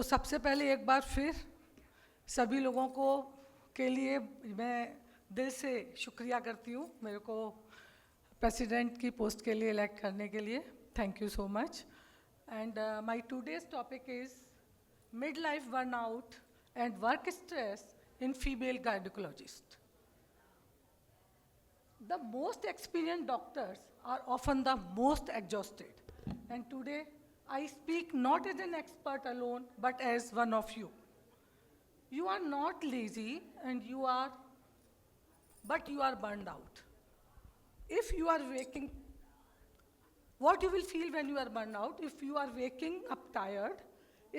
तो सबसे पहले एक बार फिर सभी लोगों को के लिए मैं दिल से शुक्रिया करती हूँ मेरे को प्रेसिडेंट की पोस्ट के लिए इलेक्ट करने के लिए. Thank you so much. And my today's topic is mid life burnout and work stress in female gynecologists. The most experienced doctors are often the most exhausted. And today, I speak not as an expert alone, but as one of you. You are not lazy but you are burned out. If you are waking, what you will feel when you are burned out? If you are waking up tired,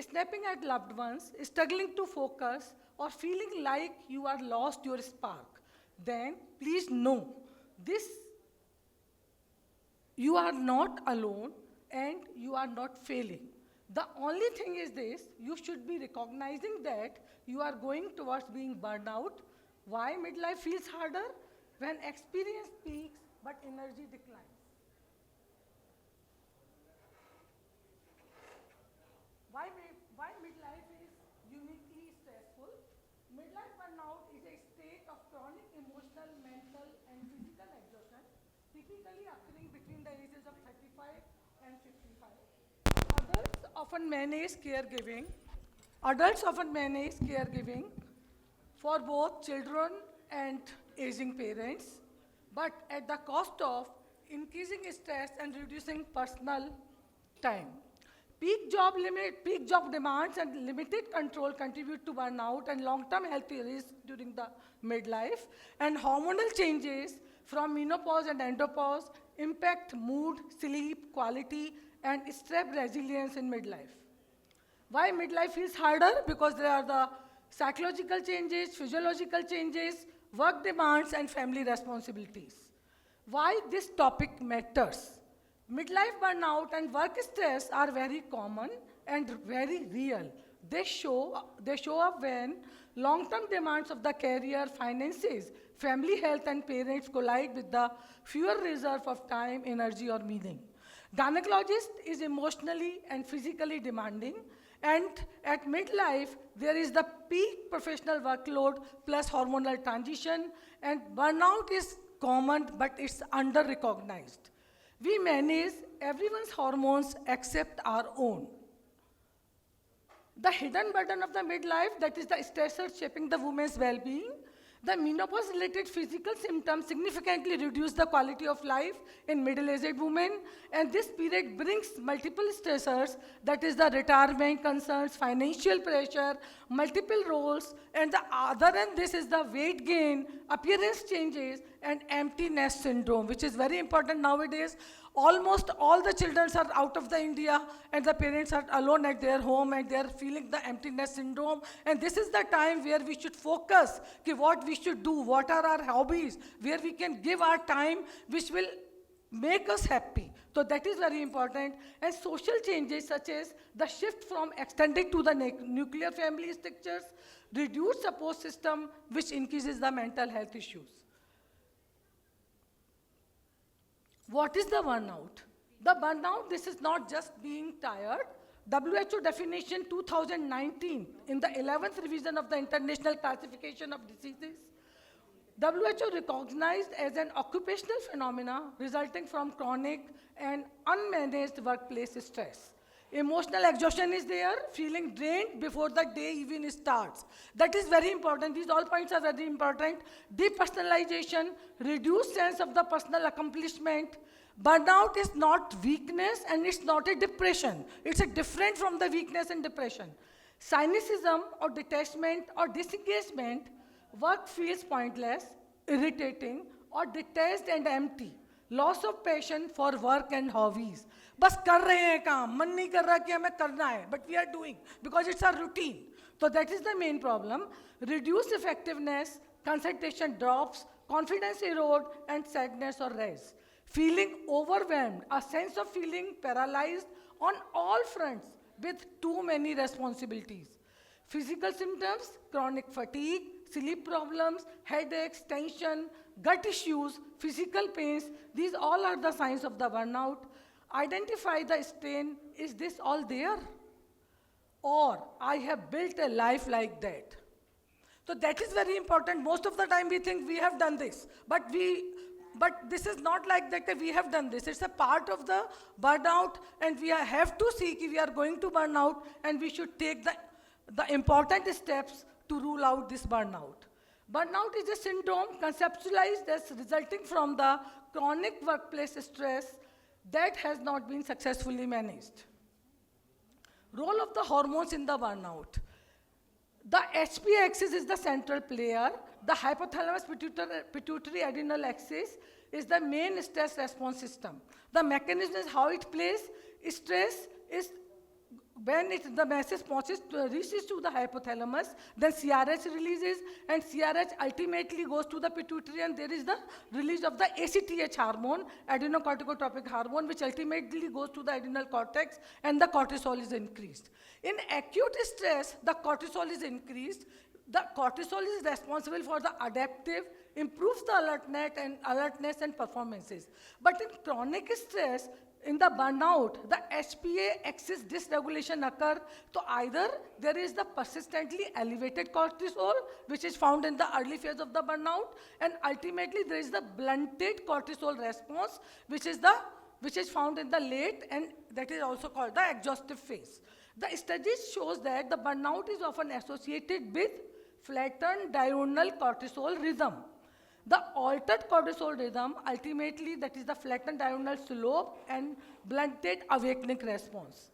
snapping at loved ones, struggling to focus, or feeling like you are lost your spark, then please know this, you are not alone and you are not failing. The only thing is this, you should be recognizing that you are going towards being burned out. Why midlife feels harder? When experience peaks but energy declines. Why midlife is uniquely stressful? Midlife burnout is a state of chronic emotional, mental, and physical exhaustion, typically occurring between the ages of 35 and 55. Adults often manage caregiving. Adults often manage caregiving for both children and aging parents, but at the cost of increasing stress and reducing personal time. Peak job demands and limited control contribute to burnout and long-term health risks during the midlife. And hormonal changes from menopause and andropause impact mood, sleep, quality, and stress resilience in midlife. Why midlife feels harder? Because there are the psychological changes, physiological changes, work demands, and family responsibilities. Why this topic matters? Midlife burnout and work stress are very common and very real. They show up when long-term demands of the career, finances, family health, and parents collide with the fewer reserve of time, energy, or meaning. Gynecologist is emotionally and physically demanding, and at midlife, there is the peak professional workload plus hormonal transition, and burnout is common, but it's under-recognized. We manage everyone's hormones except our own. The hidden burden of the midlife, that is the stressors shaping the woman's well-being. The menopause-related physical symptoms significantly reduce the quality of life in middle-aged women, and this period brings multiple stressors, that is the retirement concerns, financial pressure, multiple roles, and the other end, this is the weight gain, appearance changes, and empty nest syndrome, which is very important nowadays. Almost all the children are out of the India and the parents are alone at their home and they are feeling the emptiness syndrome. And this is the time where we should focus what we should do, what are our hobbies, where we can give our time which will make us happy. So that is very important. And social changes such as the shift from extended to the nuclear family structures, reduced support system which increases the mental health issues. What is the burnout? The burnout, this is not just being tired. WHO definition 2019 in the 11th revision of the International Classification of Diseases, WHO recognized as an occupational phenomena resulting from chronic and unmanaged workplace stress. Emotional exhaustion is there, feeling drained before the day even starts. That is very important. These all points are very important. Depersonalization, reduced sense of the personal accomplishment. Burnout is not weakness and it's not a depression. It's a different from the weakness and depression. Cynicism or detachment or disengagement, work feels pointless, irritating, or detached and empty. Loss of passion for work and hobbies. बस कर रहे हैं काम, मन नहीं कर रहा कि हमें करना है, but we are doing because it's our routine. So that is the main problem. Reduced effectiveness, concentration drops, confidence erode, and sadness or rise. Feeling overwhelmed, a sense of feeling paralyzed on all fronts with too many responsibilities. Physical symptoms, chronic fatigue, sleep problems, headaches, tension, gut issues, physical pains, these all are the signs of the burnout. Identify the strain, is this all there? or I have built a life like that. So that is very important. Most of the time we think we have done this, but this is not like that we have done this. It's a part of the burnout, and have to see if we are going to burn out, and we should take the important steps to rule out this burnout. Burnout is a syndrome conceptualized as resulting from the chronic workplace stress that has not been successfully managed. Role of the hormones in the burnout. The HPA axis is the central player. The hypothalamus pituitary adrenal axis is the main stress response system. The mechanism is how it plays. Stress is when the message reaches to the hypothalamus, then CRH releases, and CRH ultimately goes to the pituitary, and there is the release of the ACTH hormone, adrenocorticotropic hormone, which ultimately goes to the adrenal cortex, and the cortisol is increased. In acute stress, the cortisol is increased. The cortisol is responsible for the adaptive, improves the alertness and performances. But in chronic stress, in the burnout, the HPA axis dysregulation occur. So either there is the persistently elevated cortisol, which is found in the early phase of the burnout, and ultimately there is the blunted cortisol response, which is found in the late, and that is also called the exhaustive phase. The studies shows that the burnout is often associated with flattened diurnal cortisol rhythm. The altered cortisol rhythm, ultimately that is the flattened diurnal slope and blunted awakening response.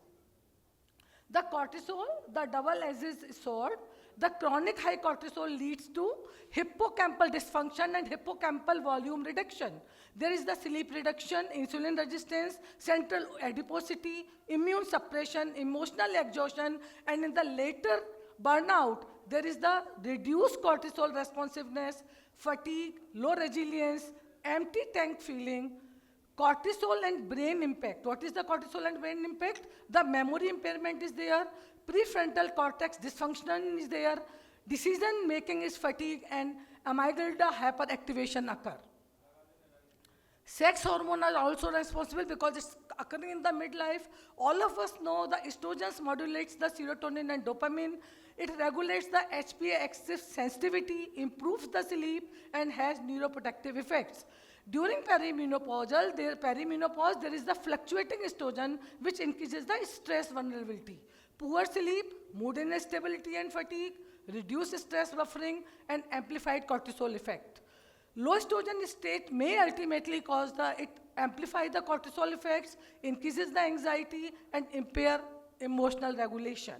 The cortisol, the double-edged sword, the chronic high cortisol leads to hippocampal dysfunction and hippocampal volume reduction. There is the sleep reduction, insulin resistance, central adiposity, immune suppression, emotional exhaustion, and in the later burnout, there is the reduced cortisol responsiveness, fatigue, low resilience, empty tank feeling, cortisol and brain impact. What is the cortisol and brain impact? The memory impairment is there, prefrontal cortex dysfunction is there, decision making is fatigue, and amygdala hyperactivation occur. Sex hormone are also responsible because it's occurring in the midlife. All of us know the estrogens modulates the serotonin and dopamine. It regulates the HPA axis sensitivity, improves the sleep, and has neuroprotective effects. During perimenopause, there is the fluctuating estrogen, which increases the stress vulnerability. Poor sleep, mood instability and fatigue, reduced stress buffering, and amplified cortisol effect. Low estrogen state may ultimately amplify the cortisol effects, increases the anxiety, and impair emotional regulation.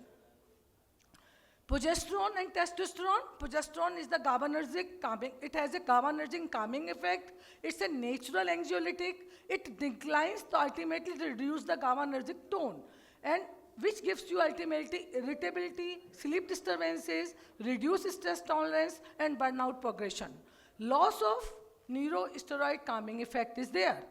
Progesterone and testosterone. Progesterone is the GABAergic calming. It has a GABAergic calming effect. It's a natural anxiolytic. It declines to ultimately reduce the GABAergic tone, and which gives you ultimately irritability, sleep disturbances, reduced stress tolerance, and burnout progression. Loss of neurosteroid calming effect is there.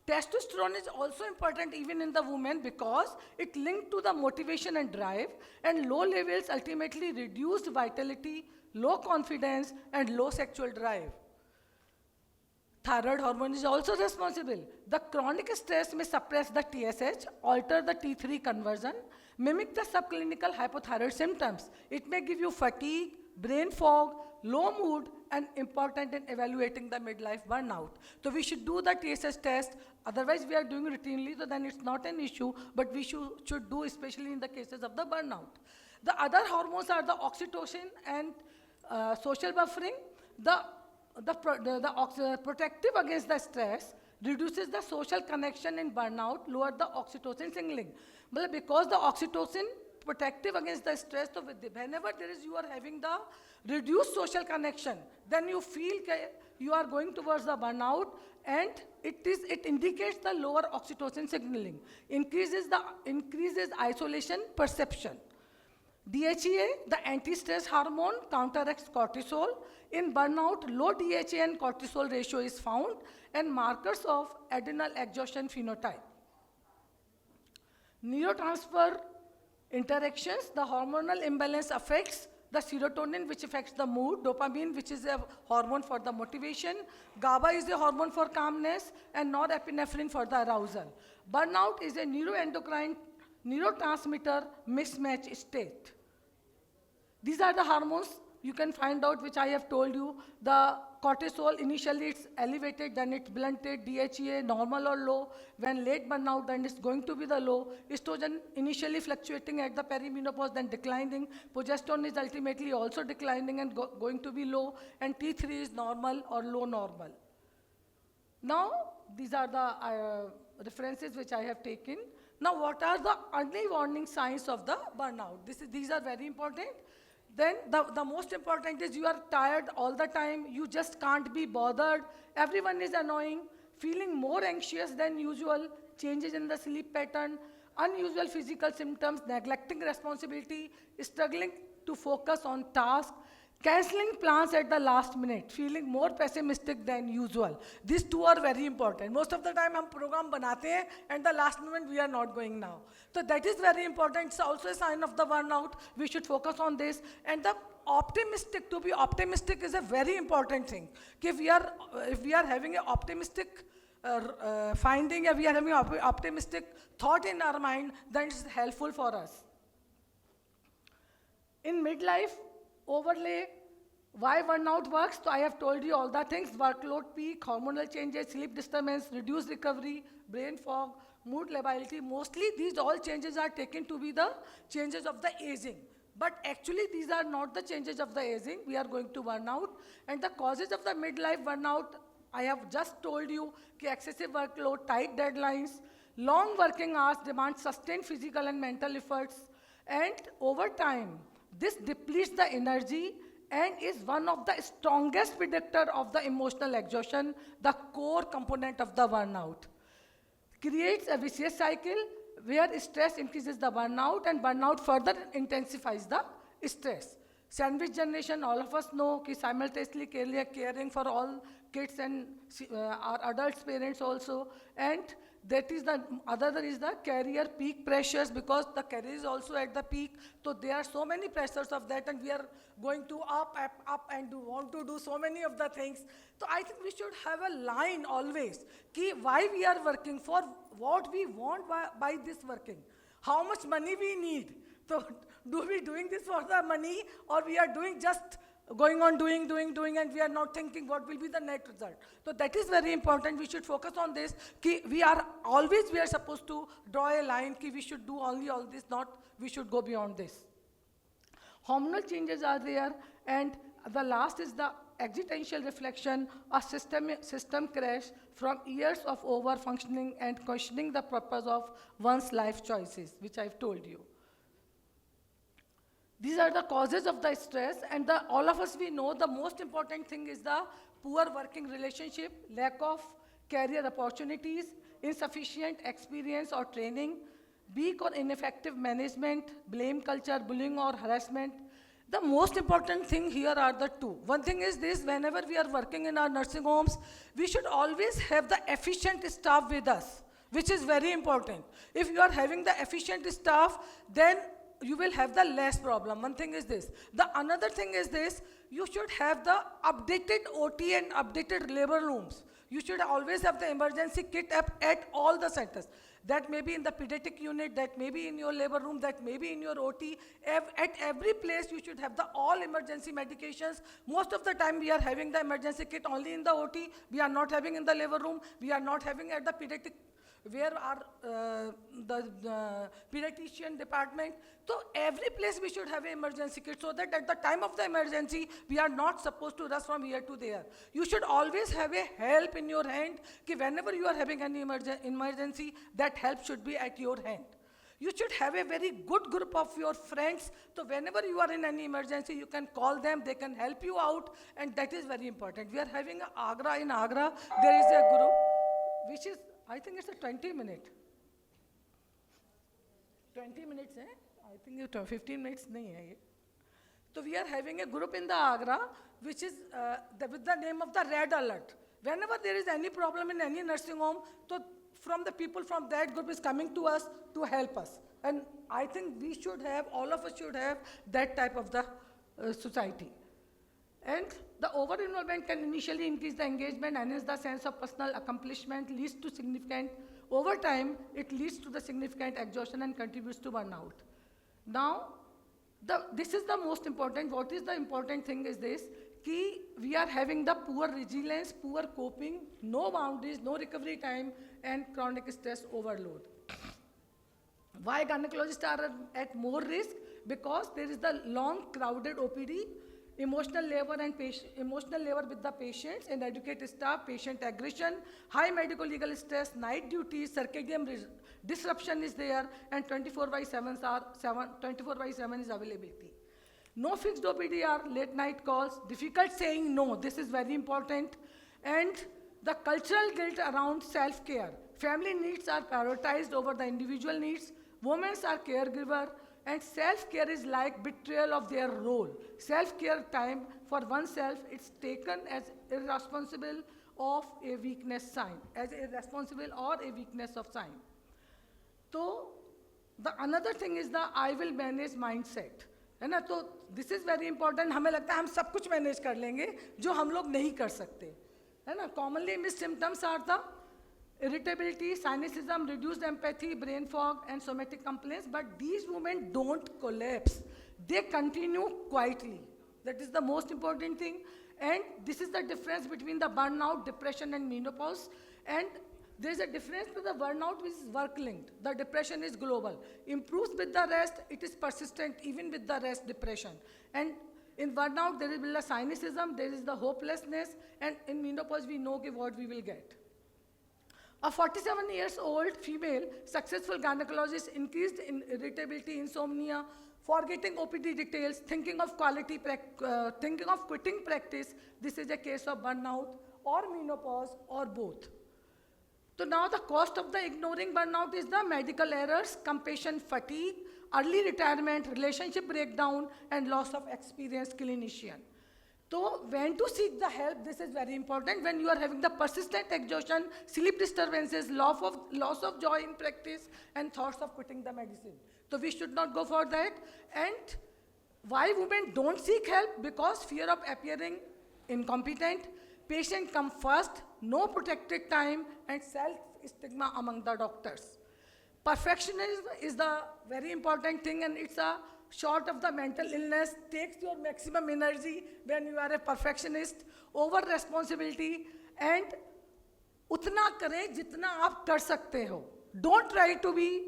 Testosterone is also important even in the women because it linked to the motivation and drive, and low levels ultimately reduced vitality, low confidence, and low sexual drive. Thyroid hormone is also responsible. The chronic stress may suppress the TSH, alter the T3 conversion, mimic the subclinical hypothyroid symptoms. It may give you fatigue, brain fog, low mood, and important in evaluating the midlife burnout. So we should do the TSH test. Otherwise, we are doing routinely, so then it's not an issue, but we should do, especially in the cases of the burnout. The other hormones are the oxytocin and social buffering. The protective against the stress reduces the social connection in burnout, lower the oxytocin signaling. But because the oxytocin protective against the stress, so whenever you are having the reduced social connection, then you feel you are going towards the burnout, and it indicates the lower oxytocin signaling, increases isolation perception. DHEA, the anti-stress hormone, counteracts cortisol. In burnout, low DHEA and cortisol ratio is found, and markers of adrenal exhaustion phenotype. Neurotransfer interactions, the hormonal imbalance affects the serotonin, which affects the mood, dopamine, which is a hormone for the motivation, GABA is a hormone for calmness, and norepinephrine for the arousal. Burnout is a neuroendocrine neurotransmitter mismatch state. These are the hormones you can find out, which I have told you. The cortisol, initially it's elevated, then it's blunted, DHEA, normal or low. When late burnout, then it's going to be the low. Estrogen initially fluctuating at the perimenopause, then declining. Progesterone is ultimately also declining and going to be low. And T3 is normal or low normal. Now, these are the references which I have taken. Now, what are the early warning signs of the burnout? These are very important. Then the most important is you are tired all the time, you just can't be bothered, everyone is annoying, feeling more anxious than usual, changes in the sleep pattern, unusual physical symptoms, neglecting responsibility, struggling to focus on tasks, cancelling plans at the last minute, feeling more pessimistic than usual. These two are very important. Most of the time हम program बनाते हैं and the last moment we are not going now. So that is very important. It's also a sign of the burnout. We should focus on this. And the optimistic, to be optimistic is a very important thing. If we are having an optimistic finding, if we are having an optimistic thought in our mind, then it's helpful for us. In midlife, overlay why burnout works. So I have told you all the things: workload peak, hormonal changes, sleep disturbance, reduced recovery, brain fog, mood lability. Mostly these all changes are taken to be the changes of the aging. But actually these are not the changes of the aging. We are going to burnout. And the causes of the midlife burnout, I have just told you, excessive workload, tight deadlines, long working hours demand sustained physical and mental efforts. And over time, this depletes the energy and is one of the strongest predictor of the emotional exhaustion, the core component of the burnout. Creates a vicious cycle where stress increases the burnout and burnout further intensifies the stress. Sandwich generation, all of us know कि simultaneously caring for all kids and our adults parents also, and that is the other is the career peak pressures, because the career is also at the peak. So there are so many pressures of that, and we are going to up and want to do so many of the things. So I think we should have a line always ki why we are working, for what we want by this working, how much money we need. So do we doing this for the money, or we are doing just going on doing, and we are not thinking what will be the net result. So that is very important. We should focus on this. Ki we are supposed to draw a line ki we should do only all this, not we should go beyond this. Hormonal changes are there, and the last is the existential reflection, a system crash from years of over functioning and questioning the purpose of one's life choices, which I've told you. These are the causes of the stress, and all of us, we know the most important thing is the poor working relationship, lack of career opportunities, insufficient experience or training, weak or ineffective management, blame culture, bullying or harassment. The most important thing here are the two. One thing is this: whenever we are working in our nursing homes, we should always have the efficient staff with us, which is very important. If you are having the efficient staff, then you will have the less problem. One thing is this. The another thing is this: you should have the updated OT and updated labor rooms. You should always have the emergency kit up at all the centers. That may be in the pediatric unit, that may be in your labor room, that may be in your OT. At every place you should have the all emergency medications. Most of the time we are having the emergency kit only in the OT. We are not having in the labor room. We are not having at the pediatric, where are the pediatrician department. So every place we should have an emergency kit, so that at the time of the emergency, we are not supposed to rush from here to there. You should always have a help in your hand, ki whenever you are having any emergency, that help should be at your hand. You should have a very good group of your friends, so whenever you are in any emergency, you can call them, they can help you out, and that is very important. We are having Agra. In Agra, there is a group, which is, I think it's a 20 minutes, eh? I think it's 15 minutes nahi hai ye. So we are having a group in the Agra, which is with the name of the Red Alert. Whenever there is any problem in any nursing home, so from the people from that group is coming to us to help us. And I think we should have, all of us should have that type of the society. And the over-involvement can initially increase the engagement, enhance the sense of personal accomplishment, leads to significant over time, it leads to the significant exhaustion and contributes to burnout. Now, this is the most important. What is the important thing is this, कि we are having the poor resilience, poor coping, no boundaries, no recovery time, and chronic stress overload. Why gynecologists are at more risk? Because there is the long crowded OPD, emotional labor with the patients, inadequate staff, patient aggression, high medical legal stress, night duties, circadian disruption is there, and 24/7 is availability. No fixed OPDR, late night calls, difficult saying no, this is very important, and the cultural guilt around self-care. Family needs are prioritized over the individual needs, women are caregiver, and self-care is like betrayal of their role. Self-care time for oneself, it's taken as irresponsible of a weakness sign, as irresponsible or a weakness of sign. So, the another thing is the I will manage mindset. है ना, तो this is very important. हमें लगता है हम सब कुछ manage कर लेंगे जो हम लोग नहीं कर सकते, है ना. Commonly missed symptoms are the irritability, cynicism, reduced empathy, brain fog, and somatic complaints. But these women don't collapse. They continue quietly. That is the most important thing. And this is the difference between the burnout, depression, and menopause. And there is a difference to the burnout which is work-linked. The depression is global. Improves with the rest, it is persistent even with the rest depression. And in burnout, there is the cynicism, there is the hopelessness, and in menopause, we know what we will get. A 47 years old female successful gynecologist increased in irritability, insomnia, forgetting OPD details, thinking of quitting practice. This is a case of burnout or menopause or both. So now the cost of the ignoring burnout is the medical errors, compassion fatigue, early retirement, relationship breakdown, and loss of experienced clinician. So when to seek the help, this is very important. When you are having the persistent exhaustion, sleep disturbances, loss of joy in practice, and thoughts of quitting the medicine. So we should not go for that. And why women don't seek help? Because fear of appearing incompetent, patient come first, no protected time, and self-stigma among the doctors. Perfectionism is the very important thing, and it's a short of the mental illness, takes your maximum energy when you are a perfectionist, over responsibility, and utna kare jitna aap kar sakte ho. Don't try to be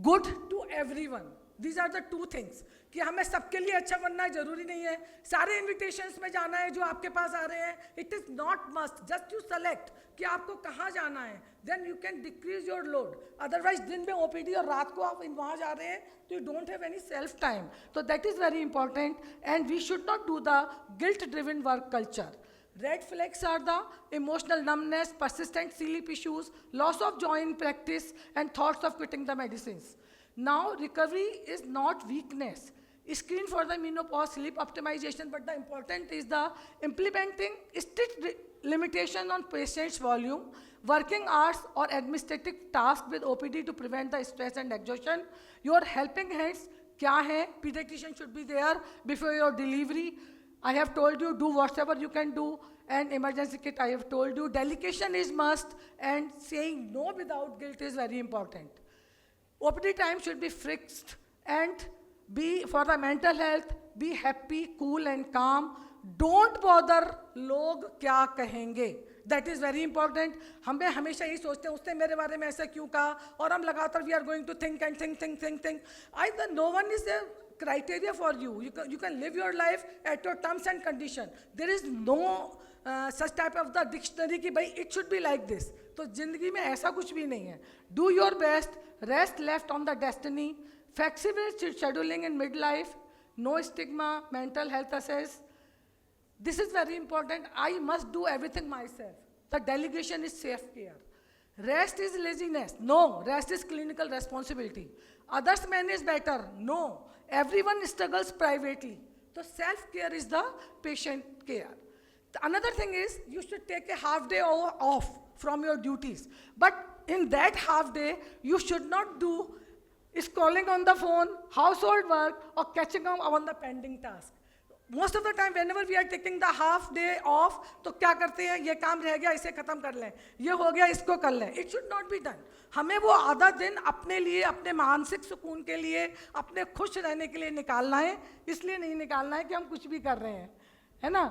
good to everyone. These are the two things. कि हमें सबके लिए अच्छा बनना है जरूरी नहीं है, सारे इन्विटेशंस में जाना है जो आपके पास आ रहे हैं. It is not must, just you select कि आपको कहाँ जाना है, then you can decrease your load. Otherwise दिन में ओपीडी और रात को आप वहाँ जा रहे हैं तो you don't have any self time. तो that is very important and we should not do the guilt driven work culture. Red flags are the emotional numbness, persistent sleep issues, loss of joy in practice, and thoughts of quitting the medicines. Now, recovery is not weakness. Screen for the menopause, sleep optimization, but the important is the implementing strict limitation on patient's volume, working hours or administrative tasks with OPD to prevent the stress and exhaustion. Your helping hands, kya hai? Pediatrician should be there before your delivery. I have told you, do whatever you can do, and emergency kit I have told you. Delegation is must, and saying no without guilt is very important. OPD time should be fixed and be for the mental health, be happy, cool and calm. Don't bother log kya kahenge. That is very important. हमें हमेशा यही सोचते हैं उसने मेरे बारे में ऐसा क्यों कहा, और हम लगातार we are going to think and think. Either no one is a criteria for you. You can live your life at your terms and condition. There is no such type of the dictionary कि भाई it should be like this. तो जिंदगी में ऐसा कुछ भी नहीं है. Do your best, rest left on the destiny, flexible scheduling in midlife, no stigma, mental health assess. This is very important. I must do everything myself. The delegation is self-care. Rest is laziness. No, rest is clinical responsibility. Others manage better. No, everyone struggles privately. So self-care is the patient care. Another thing is you should take a half day off from your duties. But in that half day, you should not do scrolling on the phone, household work, or catching up on the pending task. Most of the time whenever we are taking the half day off, तो क्या करते हैं, ये काम रह गया इसे खत्म कर लें, ये हो गया इसको कर लें. It should not be done. हमें वो आधा दिन अपने लिए, अपने मानसिक सुकून के लिए, अपने खुश रहने के लिए निकालना है. इसलिए नहीं निकालना है कि हम कुछ भी कर रहे हैं, है ना.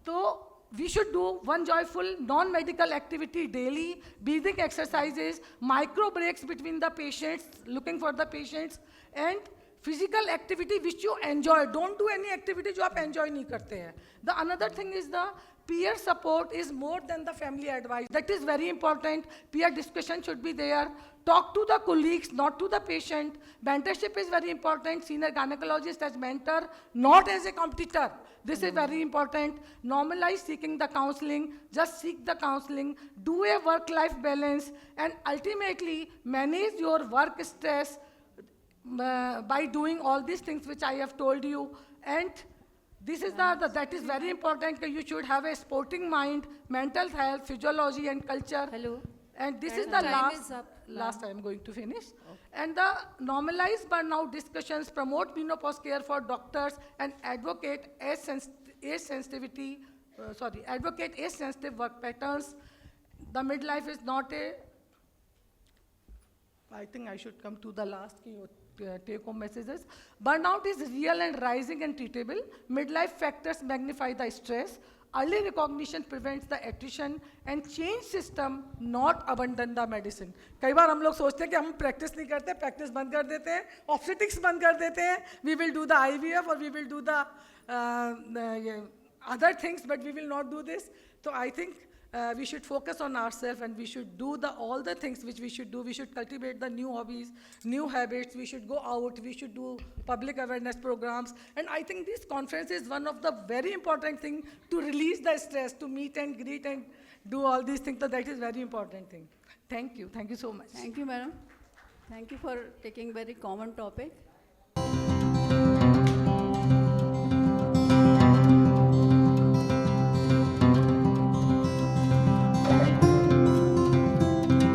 तो we should do one joyful non-medical activity daily, breathing exercises, micro breaks between the patients, looking for the patients, and physical activity which you enjoy. Don't do any activity जो आप enjoy नहीं करते हैं. The another thing is the peer support is more than the family advice. That is very important. Peer discussion should be there. Talk to the colleagues, not to the patient. Mentorship is very important. Senior gynecologist as mentor, not as a competitor. This is very important. Normalize seeking the counseling. Just seek the counseling. Do a work-life balance. And ultimately, manage your work stress by doing all these things which I have told you. And this is that is very important. You should have a sporting mind, mental health, physiology, and culture. Hello. And this is Madam, the time is up, last I am going to finish. And the normalize burnout discussions, promote menopause care for doctors, and advocate advocate age-sensitive work patterns. The midlife is not a, I think I should come to the last take-home messages. Burnout is real and rising and treatable. Midlife factors magnify the stress. Early recognition prevents the attrition, and change system, not abandon the medicine. कई बार हम लोग सोचते हैं कि हम practice नहीं करते, practice बंद कर देते हैं, ऑब्स्टेटिक्स बंद कर देते हैं, we will do the IVF or we will do the other things, but we will not do this. So I think we should focus on ourselves, and we should do all the things which we should do. We should cultivate the new hobbies, new habits. We should go out. We should do public awareness programs. And I think this conference is one of the very important thing to release the stress, to meet and greet and do all these things. So that is very important thing. Thank you. Thank you so much. Thank you, madam. Thank you for taking very common topic.